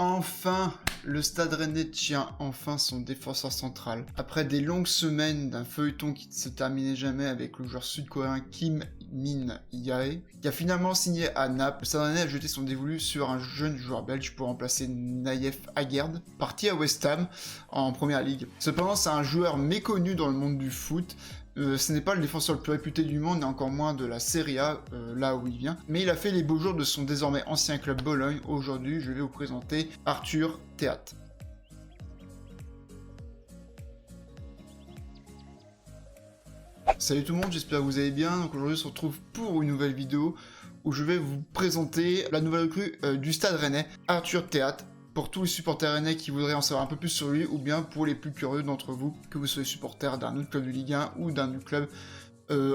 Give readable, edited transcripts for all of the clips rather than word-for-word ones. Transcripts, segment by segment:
Enfin, le Stade Rennais tient enfin son défenseur central. Après des longues semaines d'un feuilleton qui ne se terminait jamais avec le joueur sud-coréen Kim Min-jae, qui a finalement signé à Naples, le Stade Rennais a jeté son dévolu sur un jeune joueur belge pour remplacer Nayef Aguerd, parti à West Ham en première ligue. Cependant, c'est un joueur méconnu dans le monde du foot. Ce n'est pas le défenseur le plus réputé du monde, et encore moins de la Serie A, là où il vient. Mais il a fait les beaux jours de son désormais ancien club Bologne. Aujourd'hui, je vais vous présenter Arthur Théat. Salut tout le monde, j'espère que vous allez bien. Donc aujourd'hui, on se retrouve pour une nouvelle vidéo où je vais vous présenter la nouvelle recrue du Stade Rennais, Arthur Théat. Pour tous les supporters rennais qui voudraient en savoir un peu plus sur lui, ou bien pour les plus curieux d'entre vous, que vous soyez supporter d'un autre club de Ligue 1 ou d'un autre club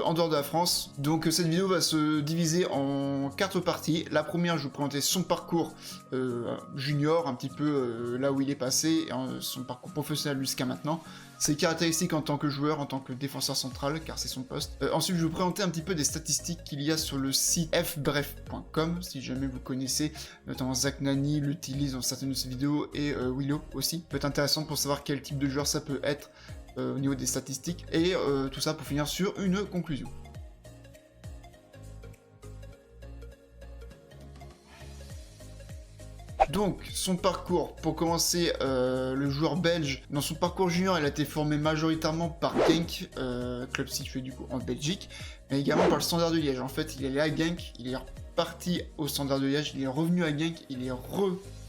en dehors de la France. Donc cette vidéo va se diviser en 4 parties. La première, je vais vous présenter son parcours junior, un petit peu là où il est passé, son parcours professionnel jusqu'à maintenant, ses caractéristiques en tant que joueur, en tant que défenseur central, car c'est son poste. Ensuite, je vais vous présenter un petit peu des statistiques qu'il y a sur le site fbref.com, si jamais vous connaissez, notamment Zach Nani l'utilise dans certaines de ses vidéos, et Willow aussi. Peut être intéressant pour savoir quel type de joueur ça peut être au niveau des statistiques, et tout ça pour finir sur une conclusion. Donc, son parcours, pour commencer, le joueur belge, dans son parcours junior, il a été formé majoritairement par Genk, club situé du coup en Belgique, mais également par le Standard de Liège. En fait, il est allé à Genk, il est reparti au Standard de Liège, il est revenu à Genk, il est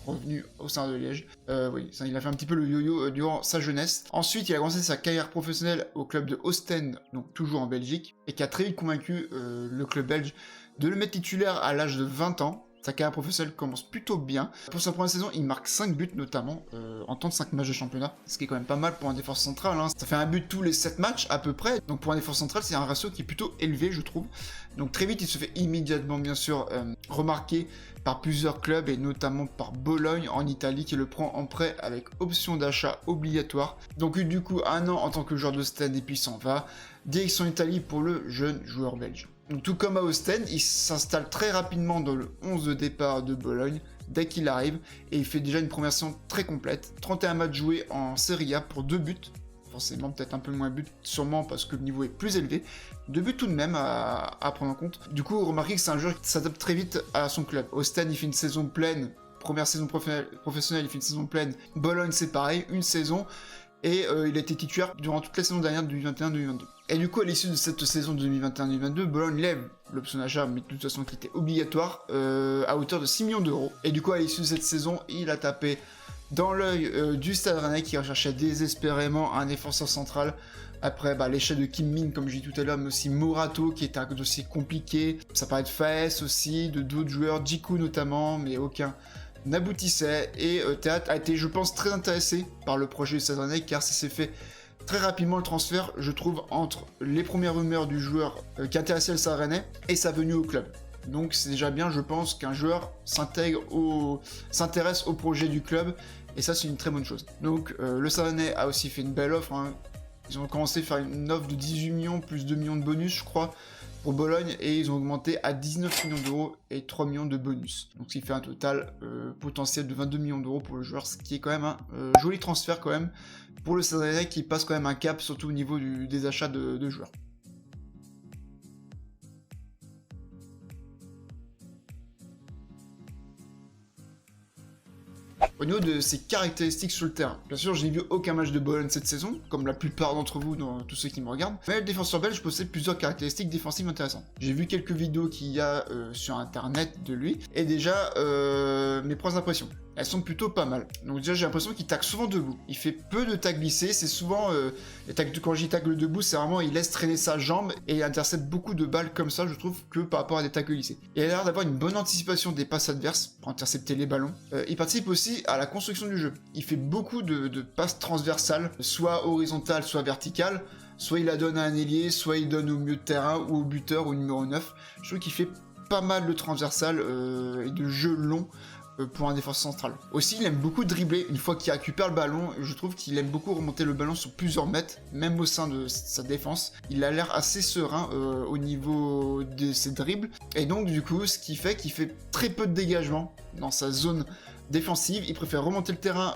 revenu au Standard de Liège. Oui, ça, il a fait un petit peu le yo-yo durant sa jeunesse. Ensuite, il a commencé sa carrière professionnelle au club de Ostende, donc toujours en Belgique, et qui a très vite convaincu le club belge de le mettre titulaire à l'âge de 20 ans. Sa carrière professionnelle commence plutôt bien. Pour sa première saison, il marque 5 buts notamment, en 35 matchs de championnat, ce qui est quand même pas mal pour un défenseur central, hein. Ça fait un but tous les 7 matchs à peu près, donc pour un défenseur central, c'est un ratio qui est plutôt élevé, je trouve. Donc très vite, il se fait immédiatement, bien sûr, remarquer par plusieurs clubs, et notamment par Bologne en Italie, qui le prend en prêt avec option d'achat obligatoire. Donc du coup, 1 an en tant que joueur de Ostende, et puis s'en va. Direction Italie pour le jeune joueur belge. Donc, tout comme à Ostende, il s'installe très rapidement dans le 11 de départ de Bologne dès qu'il arrive, et il fait déjà une première saison très complète. 31 matchs joués en Serie A pour 2 buts. Forcément, peut-être un peu moins buts, sûrement parce que le niveau est plus élevé. 2 buts tout de même à prendre en compte. Du coup, remarquez que c'est un joueur qui s'adapte très vite à son club. Ostende, il fait une saison pleine. Première saison professionnelle, il fait une saison pleine. Bologne, c'est pareil, une saison. Et il a été titulaire durant toute la saison dernière de 2021-2022. Et du coup, à l'issue de cette saison 2021-2022, Bologne lève l'option d'achat, mais de toute façon qui était obligatoire, à hauteur de 6 millions d'euros. Et du coup, à l'issue de cette saison, il a tapé dans l'œil du Stade Rennais, qui recherchait désespérément un défenseur central. Après l'échec de Kim Min, comme j'ai dit tout à l'heure, mais aussi Morato, qui était un dossier compliqué. Ça paraît de Faes aussi, de d'autres joueurs, Djikou notamment, mais aucun n'aboutissait, et Théat a été, je pense, très intéressé par le projet du Stade Rennais, car ça s'est fait très rapidement, le transfert, je trouve, entre les premières rumeurs du joueur qui intéressait le Stade Rennais et sa venue au club. Donc c'est déjà bien, je pense, qu'un joueur s'intéresse au projet du club, et ça c'est une très bonne chose. Donc le Stade Rennais a aussi fait une belle offre, hein. Ils ont commencé à faire une offre de 18 millions plus 2 millions de bonus, je crois, pour Bologne, et ils ont augmenté à 19 millions d'euros et 3 millions de bonus. Donc ce qui fait un total potentiel de 22 millions d'euros pour le joueur, ce qui est quand même un joli transfert quand même pour le Stade Rennais, qui passe quand même un cap, surtout au niveau des achats de joueurs. Au niveau de ses caractéristiques sur le terrain, bien sûr, je n'ai vu aucun match de Bologne cette saison, comme la plupart d'entre vous, dans tous ceux qui me regardent, mais le défenseur belge possède plusieurs caractéristiques défensives intéressantes. J'ai vu quelques vidéos qu'il y a sur internet de lui, et déjà, mes premières impressions, elles sont plutôt pas mal. Donc déjà, j'ai l'impression qu'il tacle souvent debout. Il fait peu de tacles glissés, c'est souvent, quand j'y tacle debout, c'est vraiment, il laisse traîner sa jambe, et il intercepte beaucoup de balles comme ça, je trouve, que par rapport à des tacles glissés. Il a l'air d'avoir une bonne anticipation des passes adverses, pour intercepter les ballons. Il participe aussi à la construction du jeu. Il fait beaucoup de passes transversales, soit horizontales, soit verticales. Soit il la donne à un ailier, soit il donne au milieu de terrain, ou au buteur, au numéro 9. Je trouve qu'il fait pas mal de transversales et de jeux longs pour un défenseur central. Aussi, il aime beaucoup dribbler une fois qu'il récupère le ballon. Je trouve qu'il aime beaucoup remonter le ballon sur plusieurs mètres, même au sein de sa défense. Il a l'air assez serein au niveau de ses dribbles. Et donc, du coup, ce qui fait qu'il fait très peu de dégagement dans sa zone défensive, il préfère remonter le terrain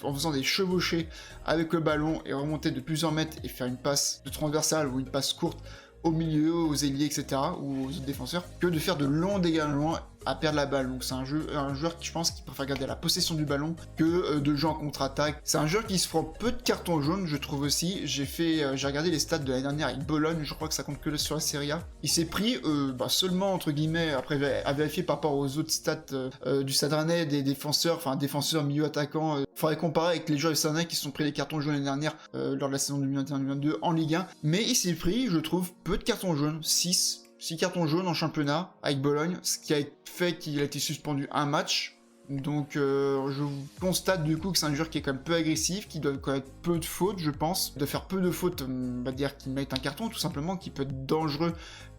en faisant des chevauchées avec le ballon et remonter de plusieurs mètres et faire une passe de transversale ou une passe courte au milieu, aux ailiers, etc., ou aux autres défenseurs, que de faire de longs dégagements à perdre la balle. Donc c'est un joueur qui, je pense, qui préfère garder la possession du ballon que de jouer en contre-attaque. C'est un joueur qui se prend peu de cartons jaunes, je trouve aussi. J'ai regardé les stats de l'année dernière avec Bologne, je crois que ça compte que sur la Serie A. Il s'est pris seulement, entre guillemets, après à vérifier par rapport aux autres stats du Stade Rennais, des défenseurs, enfin défenseurs, milieu attaquants. Faudrait comparer avec les joueurs du Stade Rennais qui se sont pris des cartons jaunes l'année dernière lors de la saison 2021-2022 en Ligue 1. Mais il s'est pris, je trouve, peu de cartons jaunes, 6 cartons jaunes en championnat avec Bologne, ce qui a fait qu'il a été suspendu un match. Donc je constate du coup que c'est un joueur qui est quand même peu agressif, qui doit connaître peu de fautes, je pense, de faire peu de fautes, on va dire qu'il mérite un carton tout simplement, qui peut être dangereux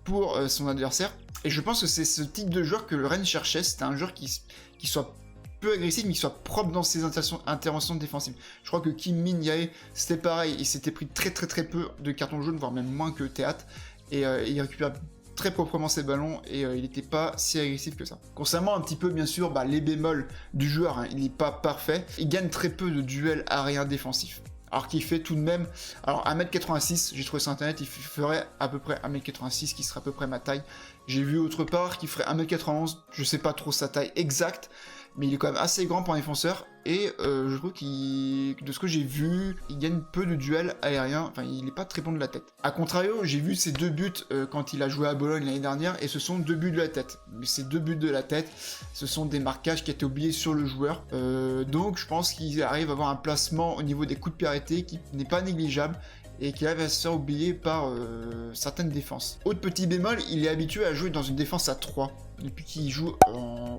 pour son adversaire. Et je pense que c'est ce type de joueur que le Rennes cherchait, c'était un joueur qui soit peu agressif mais qui soit propre dans ses interventions défensives. Je crois que Kim Min Jae c'était pareil, il s'était pris très peu de cartons jaunes, voire même moins que Théâtre, et il récupère très proprement ses ballons et il n'était pas si agressif que ça. Concernant un petit peu bien sûr les bémols du joueur, hein, il n'est pas parfait, il gagne très peu de duels aériens défensifs. Alors qu'il fait tout de même, alors 1m86, j'ai trouvé sur internet, il ferait à peu près 1m86 qui serait à peu près ma taille. J'ai vu autre part qu'il ferait 1m91, je sais pas trop sa taille exacte, mais il est quand même assez grand pour un défenseur, et je trouve de ce que j'ai vu, il gagne peu de duels aériens, enfin il n'est pas très bon de la tête. A contrario, j'ai vu ses 2 buts quand il a joué à Bologne l'année dernière, et ce sont 2 buts de la tête. Mais ces 2 buts de la tête, ce sont des marquages qui étaient oubliés sur le joueur, donc je pense qu'il arrive à avoir un placement au niveau des coups de pied arrêtés qui n'est pas négligeable, et qui arrive à se faire oublier par certaines défenses. Autre petit bémol, il est habitué à jouer dans une défense à 3. Depuis qu'il joue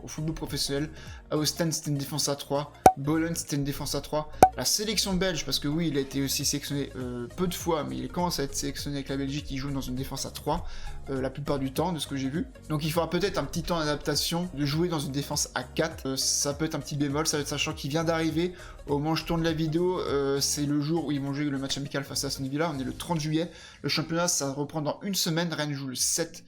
au football professionnel, à Ostend c'était une défense à 3, Bologne c'était une défense à 3. La sélection belge, parce que oui il a été aussi sélectionné peu de fois, mais il commence à être sélectionné avec la Belgique, il joue dans une défense à 3 la plupart du temps de ce que j'ai vu. Donc il faudra peut-être un petit temps d'adaptation de jouer dans une défense à 4, ça peut être un petit bémol, ça va être sachant qu'il vient d'arriver. Au moment où je tourne la vidéo, c'est le jour où ils vont jouer le match amical face à Aston Villa, on est le 30 juillet, le championnat ça reprend dans une semaine, Rennes joue le 7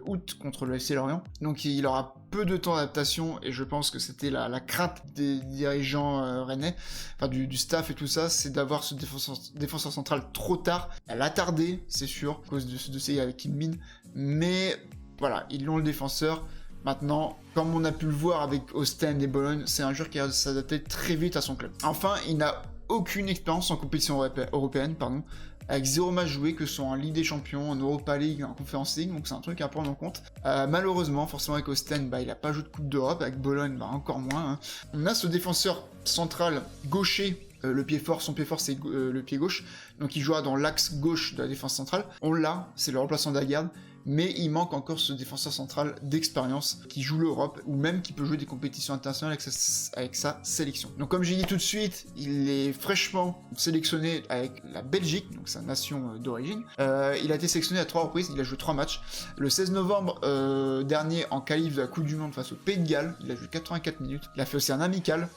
août contre le FC Lorient, donc il aura peu de temps d'adaptation, et je pense que c'était la crainte des dirigeants rennais, enfin du staff et tout ça, c'est d'avoir ce défenseur central trop tard. Elle a tardé, c'est sûr, à cause de ce dossier avec Kim Min, mais voilà, ils l'ont le défenseur. Maintenant, comme on a pu le voir avec Ostend et Bologne, c'est un joueur qui a s'adapter très vite à son club. Enfin, il n'a aucune expérience en compétition européenne, avec 0 match joué, que ce soit en Ligue des Champions, en Europa League, en Conference League, donc c'est un truc à prendre en compte. Malheureusement, forcément avec Ostend, il n'a pas joué de Coupe d'Europe, avec Bologne, encore moins. Hein. On a ce défenseur central gaucher, le pied fort, son pied fort c'est le pied gauche, donc il jouera dans l'axe gauche de la défense centrale. On l'a, c'est le remplaçant d'Aguerd, mais il manque encore ce défenseur central d'expérience qui joue l'Europe, ou même qui peut jouer des compétitions internationales avec sa sélection. Donc comme j'ai dit tout de suite, il est fraîchement sélectionné avec la Belgique, donc sa nation d'origine. Il a été sélectionné à 3 reprises, il a joué 3 matchs. Le 16 novembre dernier, en qualif de la Coupe du Monde face au Pays de Galles, il a joué 84 minutes. Il a fait aussi un amical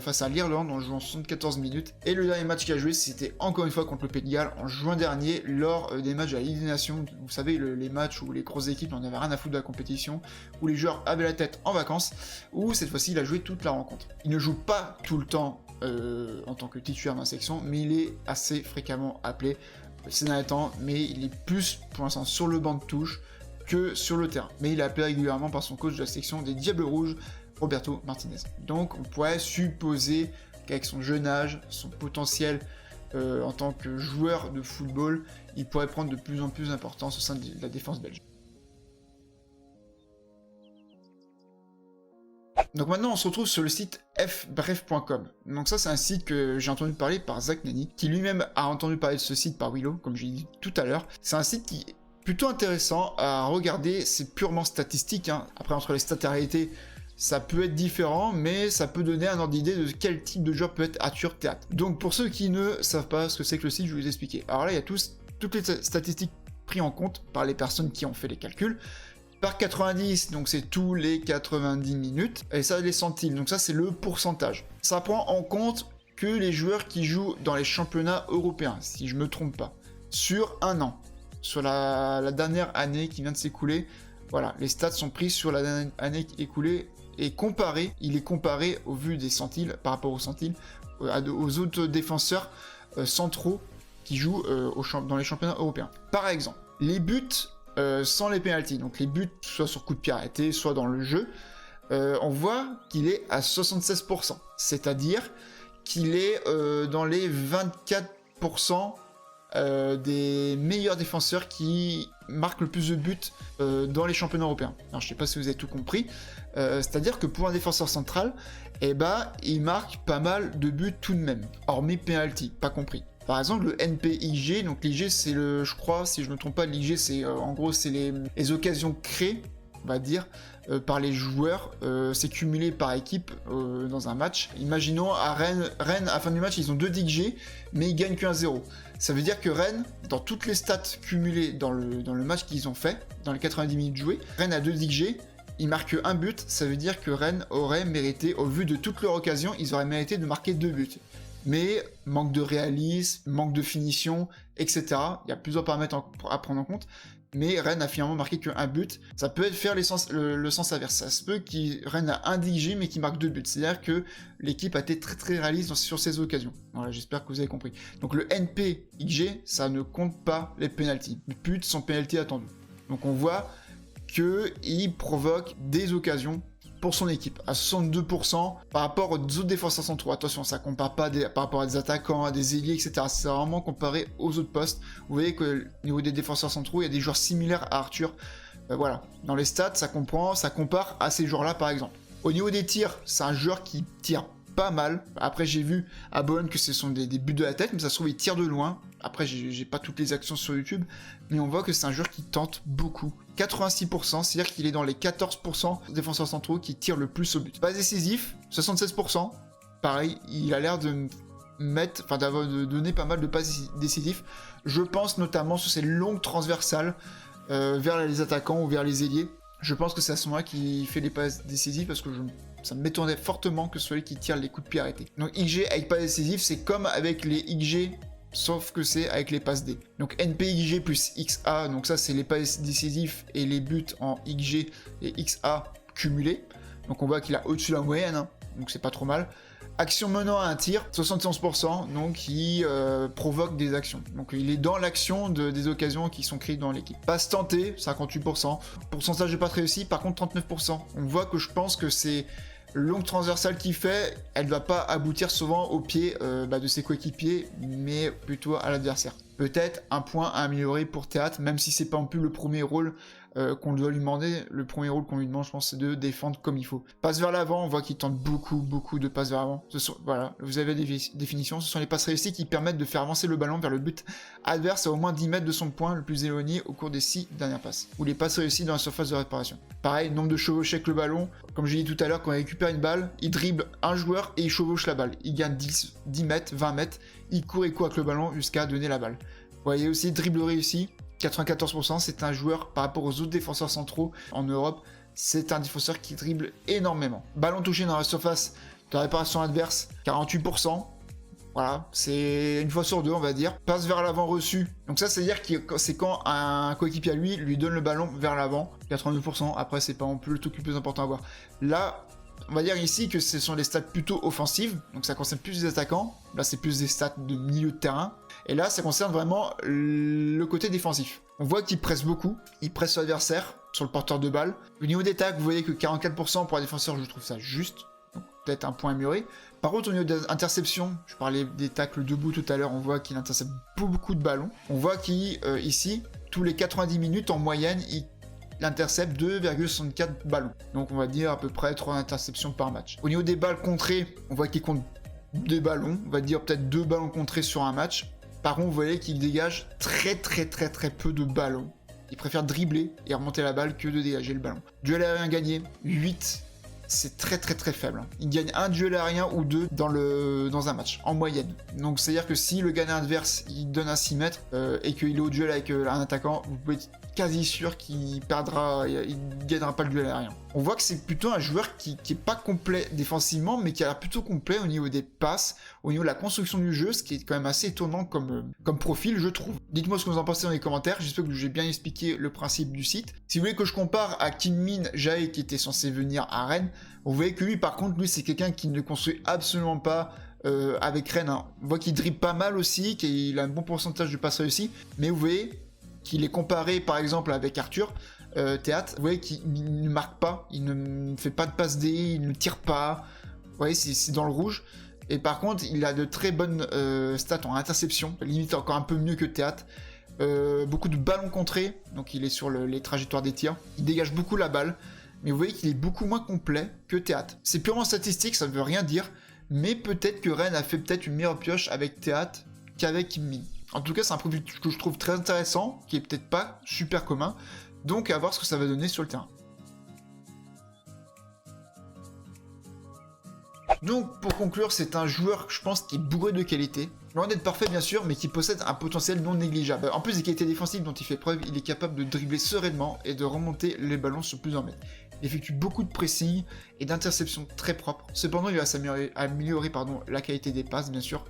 face à l'Irlande en jouant 74 minutes. Et le dernier match qu'il a joué, c'était encore une fois contre le Pays de Galles en juin dernier, lors des matchs de la Ligue des Nations. Vous savez, les matchs où les grosses équipes n'en avaient rien à foutre de la compétition, où les joueurs avaient la tête en vacances, où cette fois-ci il a joué toute la rencontre. Il ne joue pas tout le temps en tant que titulaire dans la section, mais il est assez fréquemment appelé ces derniers temps, mais il est plus pour l'instant sur le banc de touche que sur le terrain. Mais il est appelé régulièrement par son coach de la section des Diables Rouges, Roberto Martinez. Donc on pourrait supposer qu'avec son jeune âge, son potentiel en tant que joueur de football, il pourrait prendre de plus en plus d'importance au sein de la défense belge. Donc maintenant on se retrouve sur le site fbref.com. Donc ça c'est un site que j'ai entendu parler par Zach Nani, qui lui-même a entendu parler de ce site par Willow, comme j'ai dit tout à l'heure. C'est un site qui est plutôt intéressant à regarder, c'est purement statistique, hein. Après entre les stats et la réalité, ça peut être différent, mais ça peut donner un ordre d'idée de quel type de joueur peut être Arthur Théâtre. Donc pour ceux qui ne savent pas ce que c'est que le site, je vais vous expliquer. Alors là, il y a toutes les statistiques prises en compte par les personnes qui ont fait les calculs. Par 90, donc c'est tous les 90 minutes, et ça les centimes, donc ça c'est le pourcentage. Ça prend en compte que les joueurs qui jouent dans les championnats européens, si je me trompe pas, sur un an, sur la dernière année qui vient de s'écouler. Voilà, les stats sont prises sur la dernière année écoulée, est comparé, au vu des centiles, par rapport aux centiles, aux autres défenseurs centraux qui jouent dans les championnats européens. Par exemple, les buts sans les pénaltys, donc les buts soit sur coup de pied arrêté, soit dans le jeu, on voit qu'il est à 76%, c'est-à-dire qu'il est dans les 24% des meilleurs défenseurs qui marquent le plus de buts dans les championnats européens. Alors je sais pas si vous avez tout compris, c'est-à-dire que pour un défenseur central, il marque pas mal de buts tout de même, hormis penalty, pas compris. Par exemple le NPIG, donc l'IG c'est je crois, si je ne me trompe pas, l'IG c'est en gros c'est les occasions créées, on va dire, par les joueurs, c'est cumulé par équipe dans un match. Imaginons à Rennes, à la fin du match, ils ont 2 d'XG, mais ils gagnent que 1-0. Ça veut dire que Rennes, dans toutes les stats cumulées dans le match qu'ils ont fait, dans les 90 minutes jouées, Rennes a 2 d'XG, ils marquent un but, ça veut dire que Rennes aurait mérité, au vu de toutes leurs occasions, ils auraient mérité de marquer 2 buts. Mais manque de réalisme, manque de finition, etc. Il y a plusieurs paramètres à prendre en compte. Mais Rennes a finalement marqué qu'un but. Ça peut faire le sens inverse. Ça se peut que Rennes a un XG mais qui marque 2 buts. C'est-à-dire que l'équipe a été très très réaliste sur ses occasions. Voilà, j'espère que vous avez compris. Donc le NP XG, ça ne compte pas les pénaltys. Les buts sont pénaltys attendus. Donc on voit qu'il provoque des occasions pour son équipe, à 62% par rapport aux autres défenseurs centraux. Attention, ça compare pas par rapport à des attaquants, à des ailiers, etc. C'est vraiment comparé aux autres postes. Vous voyez que au niveau des défenseurs centraux, il y a des joueurs similaires à Arthur. Voilà, dans les stats, ça compare à ces joueurs-là, par exemple. Au niveau des tirs, c'est un joueur qui tire pas mal. Après, j'ai vu à Bologne que ce sont des buts de la tête, mais ça se trouve, il tire de loin. Après, j'ai pas toutes les actions sur YouTube, mais on voit que c'est un joueur qui tente beaucoup. 86%, c'est-à-dire qu'il est dans les 14% défenseurs centraux qui tirent le plus au but. Passe décisif, 76%. Pareil, il a l'air de donner pas mal de passes décisifs. Je pense notamment sur ces longues transversales vers les attaquants ou vers les ailiers. Je pense que c'est à ce moment-là qu'il fait les passes décisives parce que ça m'étonnerait fortement que ce soit lui qui tire les coups de pied arrêtés. Donc XG avec passes décisives, c'est comme avec les XG, sauf que c'est avec les passes D. Donc NPXG plus XA, donc ça c'est les passes décisives et les buts en XG et XA cumulés. Donc on voit qu'il a au-dessus de la moyenne, hein, donc c'est pas trop mal. Action menant à un tir, 71%, donc il provoque des actions. Donc il est dans l'action des occasions qui sont créées dans l'équipe. Passe tentée, 58%. Pourcentage de passe réussi, par contre 39%. On voit que je pense que c'est longue transversale qu'il fait, elle ne va pas aboutir souvent au pied de ses coéquipiers, mais plutôt à l'adversaire. Peut-être un point à améliorer pour Théâtre, même si c'est pas non plus le premier rôle qu'on doit lui demander. Le premier rôle qu'on lui demande, je pense, c'est de défendre comme il faut. Passe vers l'avant, on voit qu'il tente beaucoup de passes vers l'avant. Voilà, vous avez des définitions. Ce sont les passes réussies qui permettent de faire avancer le ballon vers le but adverse à au moins 10 mètres de son point le plus éloigné au cours des 6 dernières passes. Ou les passes réussies dans la surface de réparation. Pareil, nombre de chevauchés avec le ballon. Comme j'ai dit tout à l'heure, quand il récupère une balle, il dribble un joueur et il chevauche la balle. Il gagne 10 mètres, 20 mètres. Il court avec le ballon jusqu'à donner la balle. Vous voyez aussi, dribble réussi. 94%, c'est un joueur par rapport aux autres défenseurs centraux en Europe, c'est un défenseur qui dribble énormément. Ballon touché dans la surface de réparation adverse, 48%. Voilà, c'est une fois sur deux, on va dire. Passe vers l'avant reçu. Donc ça, c'est-à-dire que c'est quand un coéquipier à lui donne le ballon vers l'avant, 82%. Après, c'est pas non plus le truc le plus important à voir. Là, on va dire ici que ce sont des stats plutôt offensives, donc ça concerne plus les attaquants. Là, c'est plus des stats de milieu de terrain. Et là, ça concerne vraiment le côté défensif. On voit qu'il presse beaucoup, il presse sur l'adversaire, sur le porteur de balle. Au niveau des tacles, vous voyez que 44% pour un défenseur, je trouve ça juste. Donc peut-être un point amélioré. Par contre, au niveau des interceptions, je parlais des tacles debout tout à l'heure, on voit qu'il intercepte beaucoup de ballons. On voit qu'ici, tous les 90 minutes, en moyenne, il intercepte 2,64 ballons. Donc on va dire à peu près 3 interceptions par match. Au niveau des balles contrées, on voit qu'il compte des ballons. On va dire peut-être 2 ballons contrés sur un match. Par contre, vous voyez qu'il dégage très peu de ballons. Il préfère dribbler et remonter la balle que de dégager le ballon. Duel aérien gagné, 8. C'est très faible. Il gagne un duel aérien ou 2 dans un match, en moyenne. Donc c'est-à-dire que si le gagnant adverse, il donne un 6 mètres et qu'il est au duel avec un attaquant, vous pouvez quasi sûr qu'il perdra, il gagnera pas le duel aérien. On voit que c'est plutôt un joueur qui est pas complet défensivement, mais qui a l'air plutôt complet au niveau des passes, au niveau de la construction du jeu, ce qui est quand même assez étonnant comme profil, je trouve. Dites-moi ce que vous en pensez dans les commentaires, j'espère que j'ai bien expliqué le principe du site. Si vous voulez que je compare à Kim-min Jae qui était censé venir à Rennes, vous voyez que lui par contre, lui c'est quelqu'un qui ne construit absolument pas avec Rennes. Hein. On voit qu'il dribble pas mal aussi, qu'il a un bon pourcentage de passes réussies, mais vous voyez qu'il est comparé par exemple avec Arthur Théâtre, vous voyez qu'il ne marque pas, il ne fait pas de passe D, il ne tire pas, vous voyez c'est dans le rouge. Et par contre il a de très bonnes stats en interception, limite encore un peu mieux que Théâtre. Beaucoup de ballons contrés, donc il est sur les trajectoires des tirs, il dégage beaucoup la balle, mais vous voyez qu'il est beaucoup moins complet que Théâtre. C'est purement statistique, ça ne veut rien dire, mais peut-être que Rennes a fait peut-être une meilleure pioche avec Théâtre qu'avec Kim-min. En tout cas, c'est un profil que je trouve très intéressant, qui est peut-être pas super commun, donc à voir ce que ça va donner sur le terrain. Donc pour conclure, c'est un joueur, je pense, qui est bourré de qualité. Loin d'être parfait bien sûr, mais qui possède un potentiel non négligeable. En plus des qualités défensives dont il fait preuve, il est capable de dribbler sereinement et de remonter les ballons sur plusieurs mètres. Il effectue beaucoup de pressing et d'interceptions très propres. Cependant, il va améliorer la qualité des passes, bien sûr,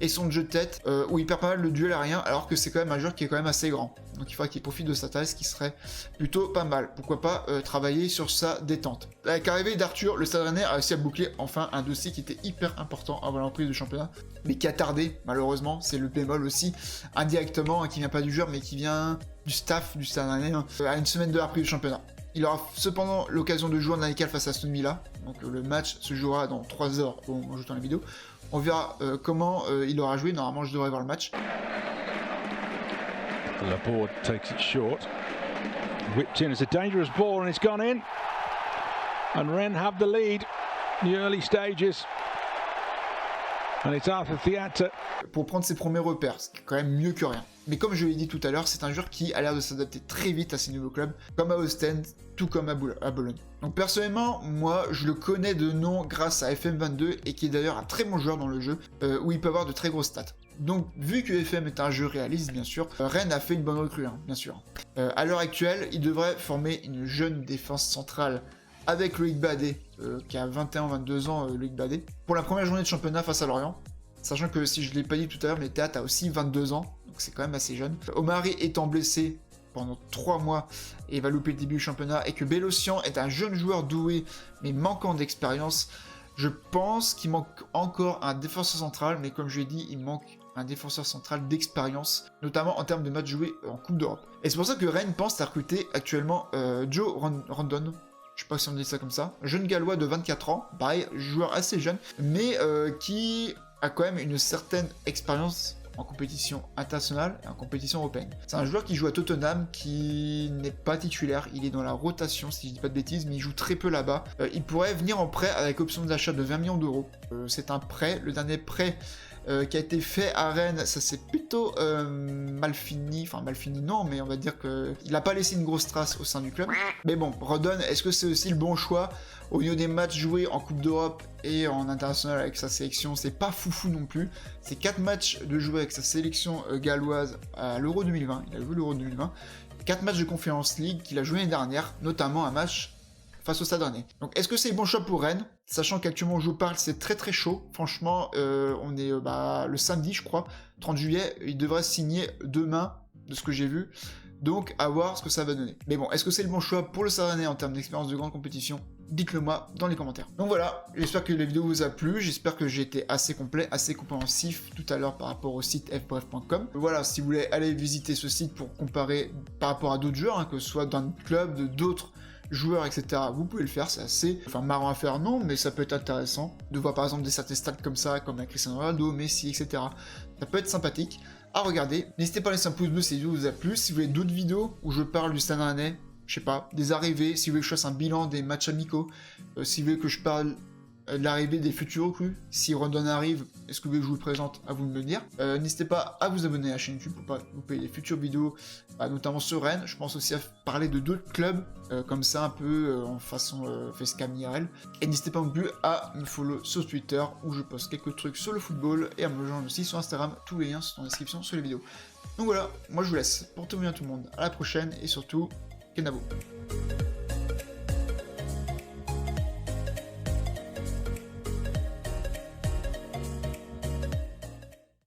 et son jeu de tête, où il perd pas mal le duel aérien, alors que c'est quand même un joueur qui est quand même assez grand. Donc il faudra qu'il profite de sa taille, ce qui serait plutôt pas mal. Pourquoi pas travailler sur sa détente. Avec l'arrivée d'Arthur, le Stade Rennais a réussi à boucler enfin un dossier qui était hyper important avant la reprise du championnat, mais qui a tardé, malheureusement. C'est le bémol aussi, indirectement, qui vient pas du joueur, mais qui vient du staff du Stade Rennais, à une semaine de la reprise du championnat. Il aura cependant l'occasion de jouer en amical face à Aston Villa, donc le match se jouera dans 3 heures au moment où je tourne la vidéo. On verra comment il aura joué, normalement je devrais voir le match. Laporte takes it short. Whipped in, it's a dangerous ball and it's gone in. And Rennes have the lead in the early stages. And it's Arthur Théâtre. Pour prendre ses premiers repères, ce qui est quand même mieux que rien. Mais comme je l'ai dit tout à l'heure, c'est un joueur qui a l'air de s'adapter très vite à ses nouveaux clubs, comme à Ostend, tout comme à Bologne. Donc personnellement, moi, je le connais de nom grâce à FM22, et qui est d'ailleurs un très bon joueur dans le jeu, où il peut avoir de très grosses stats. Donc, vu que FM est un jeu réaliste, bien sûr, Rennes a fait une bonne recrue, hein, bien sûr. À l'heure actuelle, il devrait former une jeune défense centrale avec Loïc Badé, qui a 21-22 ans, Loïc Badé, pour la première journée de championnat face à Lorient. Sachant que, si je ne l'ai pas dit tout à l'heure, mais Théâtre a aussi 22 ans, donc c'est quand même assez jeune. Omari étant blessé pendant 3 mois et va louper le début du championnat, et que Bélocian est un jeune joueur doué, mais manquant d'expérience, je pense qu'il manque encore un défenseur central, mais comme je l'ai dit, il manque un défenseur central d'expérience, notamment en termes de matchs joués en Coupe d'Europe. Et c'est pour ça que Rennes pense à recruter actuellement Joe Rondon, je sais pas si on dit ça comme ça, jeune gallois de 24 ans, pareil, joueur assez jeune, mais qui a quand même une certaine expérience en compétition internationale et en compétition européenne. C'est un joueur qui joue à Tottenham, qui n'est pas titulaire, il est dans la rotation si je dis pas de bêtises, mais il joue très peu là-bas. Il pourrait venir en prêt avec option d'achat de 20 millions d'euros. C'est un prêt, le dernier prêt qui a été fait à Rennes, ça s'est plutôt mal fini, enfin mal fini non, mais on va dire qu'il n'a pas laissé une grosse trace au sein du club. Mais bon, Rodon, est-ce que c'est aussi le bon choix? Au niveau des matchs joués en Coupe d'Europe et en international avec sa sélection, c'est pas foufou non plus. C'est 4 matchs de jouer avec sa sélection galloise à l'Euro 2020, il a joué l'Euro 2020, 4 matchs de Conference League qu'il a joué l'année dernière, notamment un match face au Stade Rennais. Donc est-ce que c'est le bon choix pour Rennes? Sachant qu'actuellement où je vous parle, c'est très très chaud. Franchement, on est le samedi, je crois, 30 juillet, il devrait signer demain, de ce que j'ai vu. Donc à voir ce que ça va donner. Mais bon, est-ce que c'est le bon choix pour le Stade Rennais en termes d'expérience de grande compétition? Dites-le moi dans les commentaires. Donc voilà, j'espère que la vidéo vous a plu, j'espère que j'ai été assez complet, assez compréhensif tout à l'heure par rapport au site fbref.com. Voilà, si vous voulez aller visiter ce site pour comparer par rapport à d'autres joueurs, hein, que ce soit d'un club, de d'autres joueurs, etc., vous pouvez le faire, c'est assez marrant à faire, non, mais ça peut être intéressant de voir par exemple des certains stats comme ça, comme à Cristiano Ronaldo, Messi, etc. Ça peut être sympathique à regarder. N'hésitez pas à laisser un pouce bleu si la vidéo vous a plu. Si vous voulez d'autres vidéos où je parle du Stade Rennais, je sais pas, des arrivées, si vous voulez que je fasse un bilan des matchs amicaux, si vous voulez que je parle de l'arrivée des futurs recrues, si Rondon arrive, est-ce que vous voulez que je vous le présente, à vous de me le dire. N'hésitez pas à vous abonner à la chaîne YouTube pour pas louper les futures vidéos, notamment sur Rennes. Je pense aussi à parler de d'autres clubs, comme ça un peu en façon facecam IRL. Et n'hésitez pas non plus à me follow sur Twitter, où je poste quelques trucs sur le football, et à me rejoindre aussi sur Instagram. Tous les liens sont en description sur les vidéos. Donc voilà, moi je vous laisse. Portez-vous bien tout le monde. À la prochaine et surtout, Kenavo.